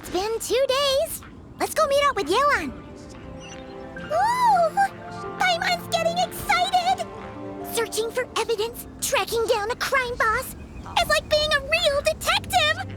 It's been 2 days. Let's go meet up with Yelan. Ooh! Paimon's getting excited! Searching for evidence, tracking down a crime boss. It's like being a real detective!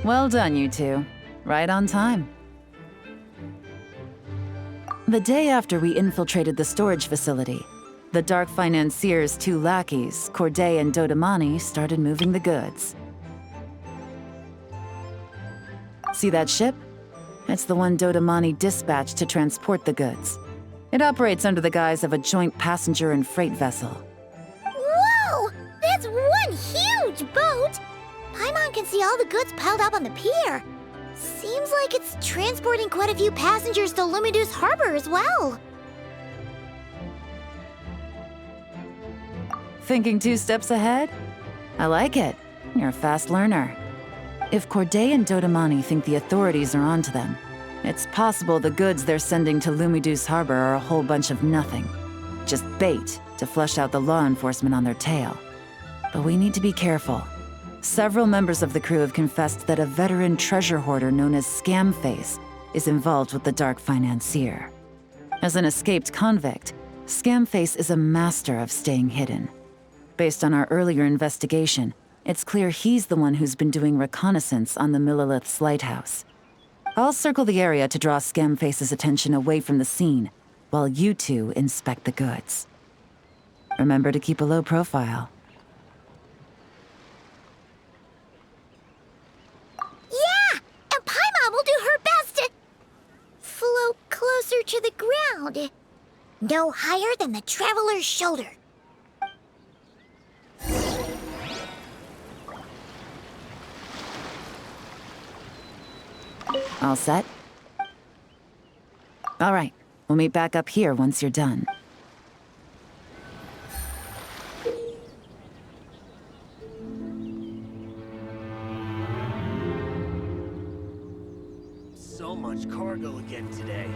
Well done, you two. Right on time. The day after we infiltrated the storage facility, the Dark Financier's 2 lackeys, Corday and Dodamani, started moving the goods. See that ship? It's the one Dodamani dispatched to transport the goods. It operates under the guise of a joint passenger and freight vessel. Whoa! That's one huge boat! Paimon can see all the goods piled up on the pier. Seems like it's transporting quite a few passengers to Lumidus Harbor as well. Thinking 2 steps ahead? I like it. You're a fast learner. If Corday and Dodamani think the authorities are onto them, it's possible the goods they're sending to Lumidus Harbor are a whole bunch of nothing. Just bait to flush out the law enforcement on their tail. But we need to be careful. Several members of the crew have confessed that a veteran treasure hoarder known as Scamface is involved with the Dark Financier. As an escaped convict, Scamface is a master of staying hidden. Based on our earlier investigation, it's clear he's the one who's been doing reconnaissance on the Millilith's lighthouse. I'll circle the area to draw Scamface's attention away from the scene, while you two inspect the goods. Remember to keep a low profile. Yeah! And Paimon will do her best to float closer to the ground. No higher than the traveler's shoulder. All set? All right, we'll meet back up here once you're done. So much cargo again today.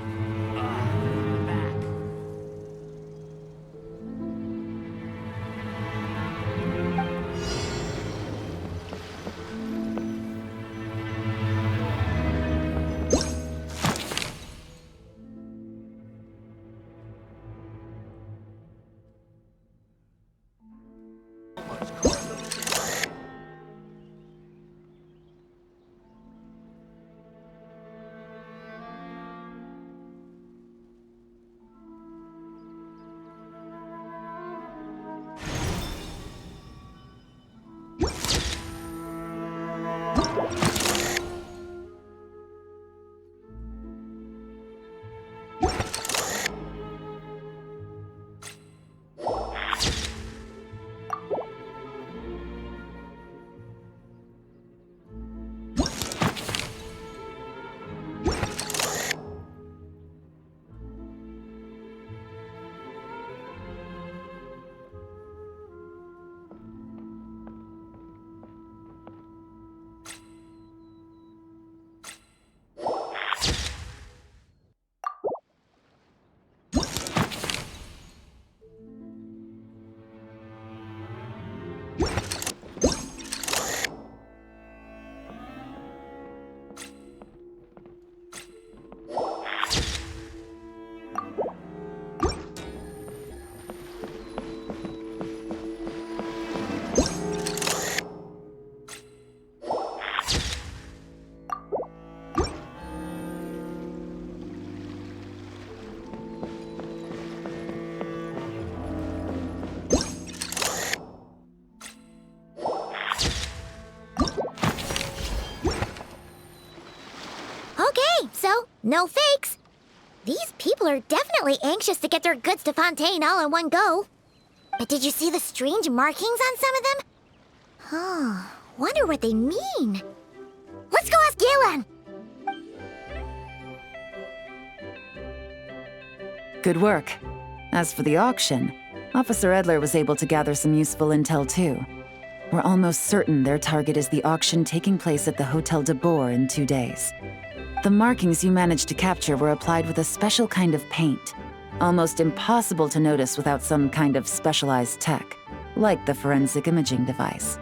Back. No fakes. These people are definitely anxious to get their goods to Fontaine all in one go. But did you see the strange markings on some of them? Huh, wonder what they mean. Let's go ask Yelan! Good work. As for the auction, Officer Edler was able to gather some useful intel too. We're almost certain their target is the auction taking place at the Hotel de Boer in 2 days. The markings you managed to capture were applied with a special kind of paint, almost impossible to notice without some kind of specialized tech, like the forensic imaging device.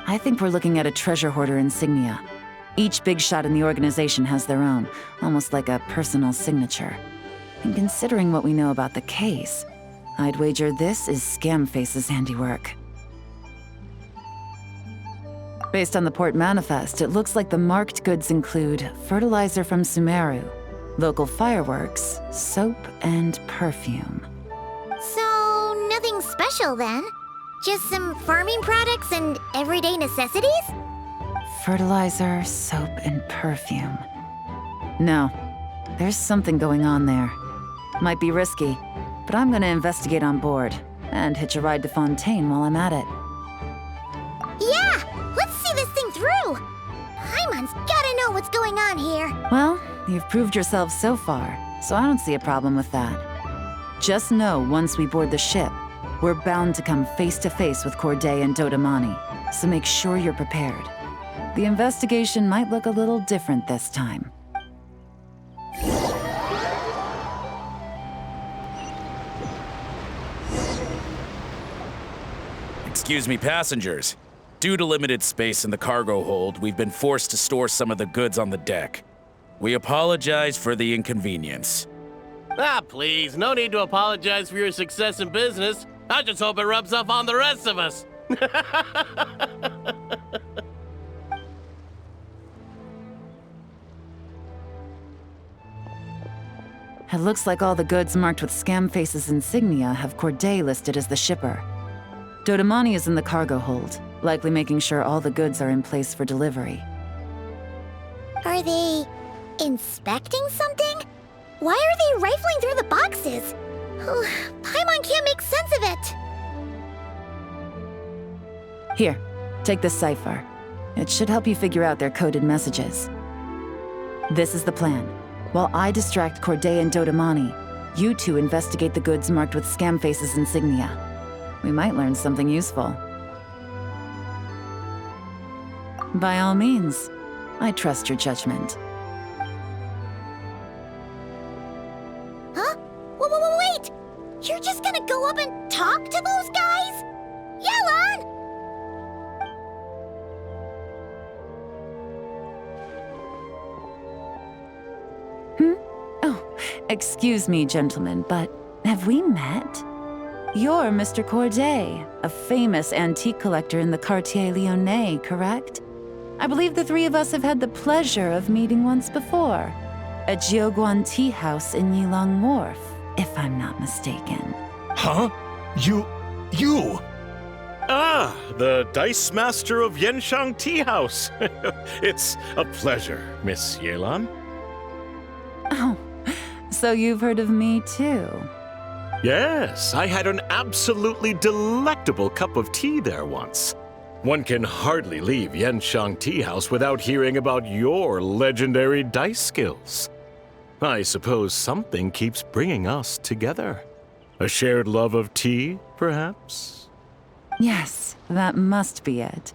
I think we're looking at a treasure hoarder insignia. Each big shot in the organization has their own, almost like a personal signature. And considering what we know about the case, I'd wager this is Scamface's handiwork. Based on the port manifest, it looks like the marked goods include fertilizer from Sumeru, local fireworks, soap, and perfume. So, nothing special then? Just some farming products and everyday necessities? Fertilizer, soap, and perfume. No, there's something going on there. Might be risky, but I'm gonna investigate on board and hitch a ride to Fontaine while I'm at it. Yeah! Let's see this thing through! Paimon's gotta know what's going on here. Well, you've proved yourself so far, so I don't see a problem with that. Just know once we board the ship, we're bound to come face to face with Corday and Dodamani, so make sure you're prepared. The investigation might look a little different this time. Excuse me, passengers. Due to limited space in the cargo hold, we've been forced to store some of the goods on the deck. We apologize for the inconvenience. Ah, please, no need to apologize for your success in business. I just hope it rubs off on the rest of us. It looks like all the goods marked with Scamface's insignia have Corday listed as the shipper. Dodamani is in the cargo hold, likely making sure all the goods are in place for delivery. Are they inspecting something? Why are they rifling through the boxes? Paimon can't make sense of it. Here, take this cipher. It should help you figure out their coded messages. This is the plan. While I distract Corday and Dodamani, you two investigate the goods marked with Scamface's insignia. We might learn something useful. By all means, I trust your judgment. Huh? Wait! You're just gonna go up and talk to those guys? Yelan! Oh, excuse me, gentlemen, but have we met? You're Mr. Corday, a famous antique collector in the Quartier Lyonnais, correct? I believe the three of us have had the pleasure of meeting once before, at Jiuguan Tea House in Yelan Wharf, if I'm not mistaken. Huh? You... Ah, the Dice Master of Yenshang Tea House. It's a pleasure, Miss Yelan. Oh, so you've heard of me too? Yes, I had an absolutely delectable cup of tea there once. One can hardly leave Yenshang Tea House without hearing about your legendary dice skills. I suppose something keeps bringing us together. A shared love of tea, perhaps? Yes, that must be it.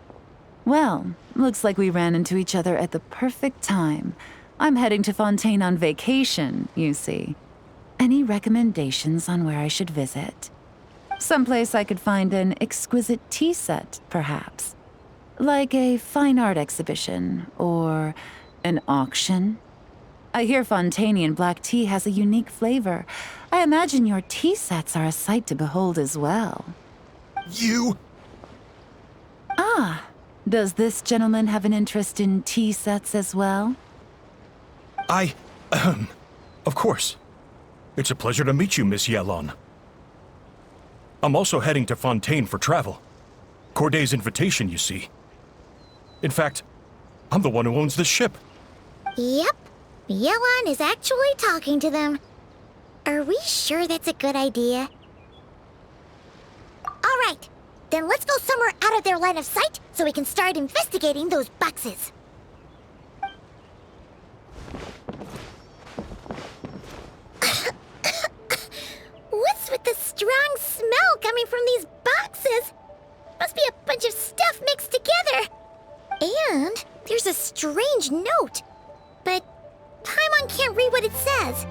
Well, looks like we ran into each other at the perfect time. I'm heading to Fontaine on vacation, you see. Any recommendations on where I should visit? Someplace I could find an exquisite tea set, perhaps. Like a fine art exhibition, or an auction. I hear Fontainian black tea has a unique flavor. I imagine your tea sets are a sight to behold as well. You... Ah, does this gentleman have an interest in tea sets as well? Of course. It's a pleasure to meet you, Miss Yelan. I'm also heading to Fontaine for travel. Corday's invitation, you see. In fact, I'm the one who owns this ship. Yep. Yelan is actually talking to them. Are we sure that's a good idea? All right. Then let's go somewhere out of their line of sight so we can start investigating those boxes. What's with the strong smell coming from these boxes? Must be a bunch of stuff mixed together. And there's a strange note. But Paimon can't read what it says.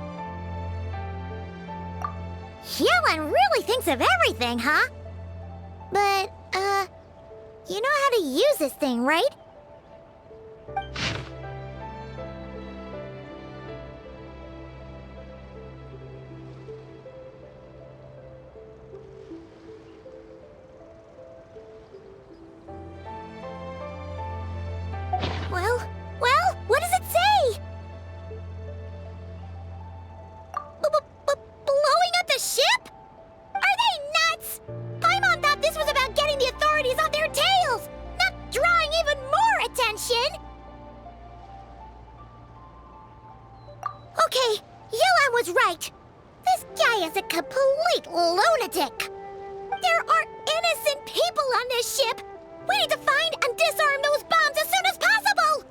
Yelan really thinks of everything, huh? But, you know how to use this thing, right? Well, what does it say? Blowing up the ship? Are they nuts? Paimon thought this was about getting the authorities on their tails, not drawing even more attention. Okay, Yelan was right. This guy is a complete lunatic. There are innocent people on this ship. We need to find and disarm those bombs as soon as possible!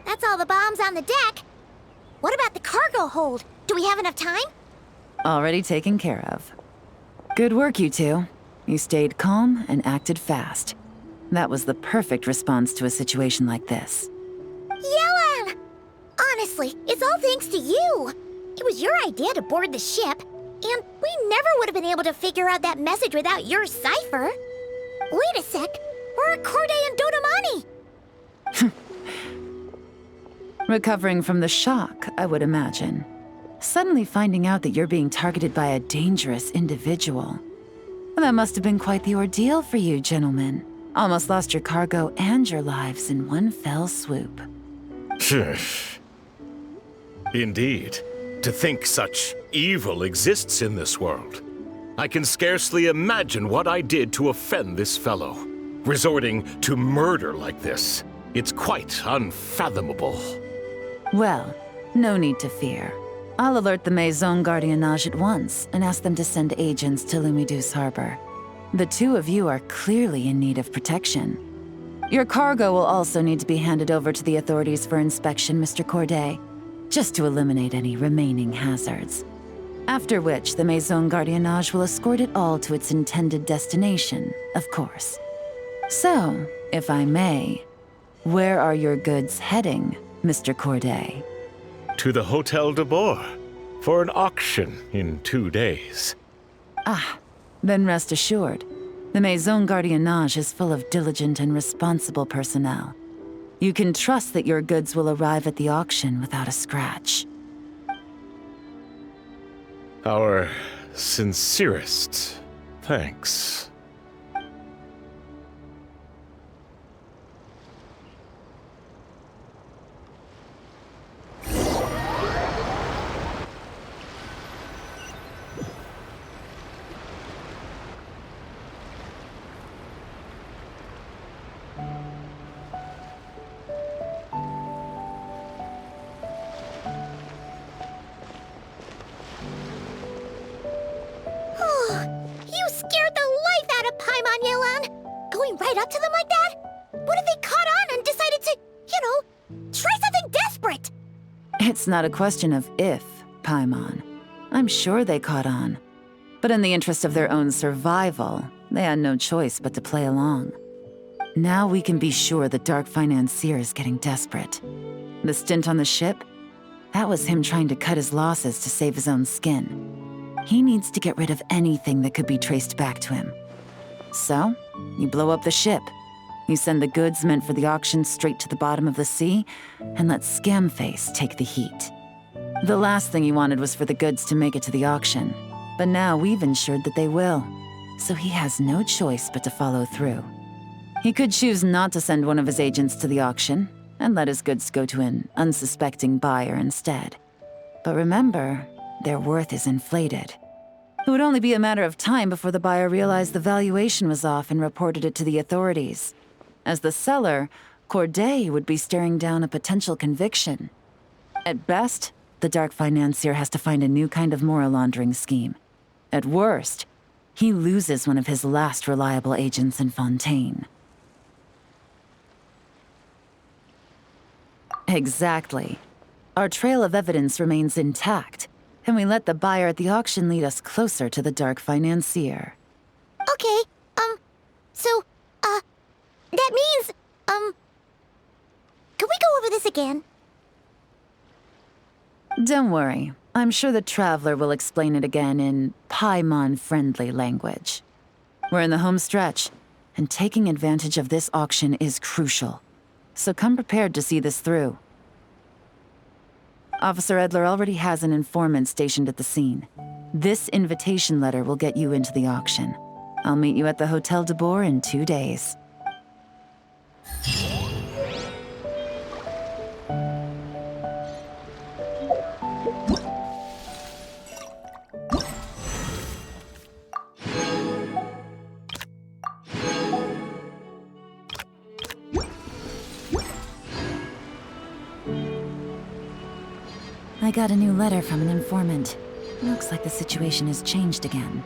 That's all the bombs on the deck. What about the cargo hold? Do we have enough time? Already taken care of. Good work, you two. You stayed calm and acted fast. That was the perfect response to a situation like this. Yelan! Honestly, it's all thanks to you. It was your idea to board the ship, and we never would have been able to figure out that message without your cipher. Wait a sec, where are Corday and Dodamani? Recovering from the shock, I would imagine. Suddenly finding out that you're being targeted by a dangerous individual. That must have been quite the ordeal for you, gentlemen. Almost lost your cargo and your lives in one fell swoop. Indeed. To think such evil exists in this world. I can scarcely imagine what I did to offend this fellow. Resorting to murder like this. It's quite unfathomable. Well, no need to fear. I'll alert the Maison Gardiennage at once and ask them to send agents to Lumiduce Harbor. The two of you are clearly in need of protection. Your cargo will also need to be handed over to the authorities for inspection, Mr. Corday, just to eliminate any remaining hazards. After which, the Maison Gardiennage will escort it all to its intended destination, of course. So, if I may, where are your goods heading, Mr. Corday? To the Hotel de Boer for an auction in 2 days. Ah, then rest assured. The Maison Gardiennage is full of diligent and responsible personnel. You can trust that your goods will arrive at the auction without a scratch. Our sincerest thanks. You scared the life out of Paimon, Yelan! Going right up to them like that? What if they caught on and decided to, try something desperate? It's not a question of if, Paimon. I'm sure they caught on. But in the interest of their own survival, they had no choice but to play along. Now we can be sure the Dark Financier is getting desperate. The stint on the ship? That was him trying to cut his losses to save his own skin. He needs to get rid of anything that could be traced back to him. So, you blow up the ship. You send the goods meant for the auction straight to the bottom of the sea, and let Scamface take the heat. The last thing he wanted was for the goods to make it to the auction, but now we've ensured that they will, so he has no choice but to follow through. He could choose not to send one of his agents to the auction, and let his goods go to an unsuspecting buyer instead. But remember, their worth is inflated. It would only be a matter of time before the buyer realized the valuation was off and reported it to the authorities. As the seller, Corday would be staring down a potential conviction. At best, the Dark Financier has to find a new kind of moral laundering scheme. At worst, he loses one of his last reliable agents in Fontaine. Exactly. Our trail of evidence remains intact, and we let the buyer at the auction lead us closer to the Dark Financier. Okay, that means, can we go over this again? Don't worry. I'm sure the Traveler will explain it again in Paimon-friendly language. We're in the home stretch, and taking advantage of this auction is crucial. So come prepared to see this through. Officer Edler already has an informant stationed at the scene. This invitation letter will get you into the auction. I'll meet you at the Hotel de Boer in 2 days. I got a new letter from an informant. Looks like the situation has changed again.